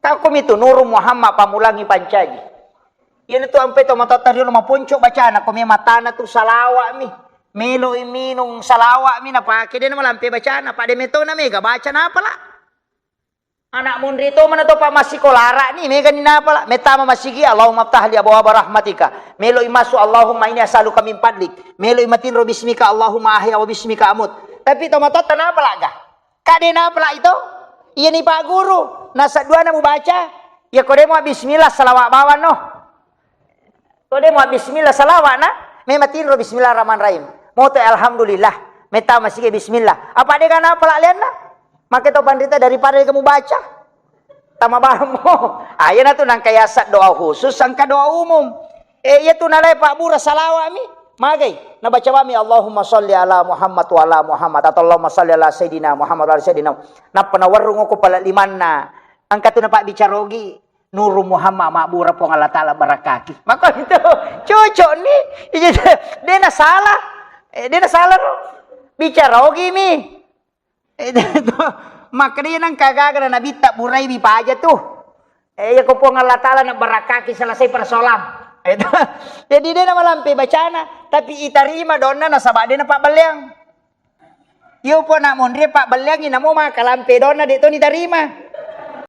Takum itu Nuru Muhammad pamulangi pancaji. Yan itu ampe to matatari lo mapunco baca na kumi matana tu salawa mi. Melo iminong salawa mi na pake din malampe baca na pa de meto na mega baca na pala. Anak mundrito mana to pa masikolara ni mega ni na pala. Metama masigi Allahumma aftah li abwaaba rahmatika. Melo imasu Allahumma inni as'aluka min fadlik. Melo imatinro bismika Allahumma ahya wa bismika amut. Tapi to matot na pala ga. Kade na pala ito. Iya ni Pak Guru. Nasa dua na mo baca. Ya kode mo bismillah salawat bawan no. Kode mo bismillah salawat na. May matinro bismillahirrahmanirrahim. Mo to alhamdulillah. Metama sige bismillah. Apa de kana pala lian na? Maka itu pandita daripada kamu baca. Tama mo. Ayan na to nang kayasat doa khusus sangka doa umum. Iya to nalay Pak Bura salawa mi. Magay. Nabaca kami Allahumma salli ala Muhammad wa ala Muhammad. Atau Allahumma salli ala Sayyidina Muhammad wa ala Sayyidina. Napanawarung ako pala liman na. Ang kato na Pak bicarogi. Nuru Muhammad ma'bura po ng Allah Ta'ala barakaki. Maka itu. Cocok ni. Dia na salah. Dia na salah. Bicarogi mi. Maka dia nang kagagana na bita buray bi pa aja tuh. Ya ko po ng Allah Ta'ala na barakaki selesai persoalan. Jadi dia na malampi bacana. Tapi itarima doon na nasaba din na Pak Baliang. Yo po na mondre Pak Baliang ina mo makalampi doon na dito ni tarima.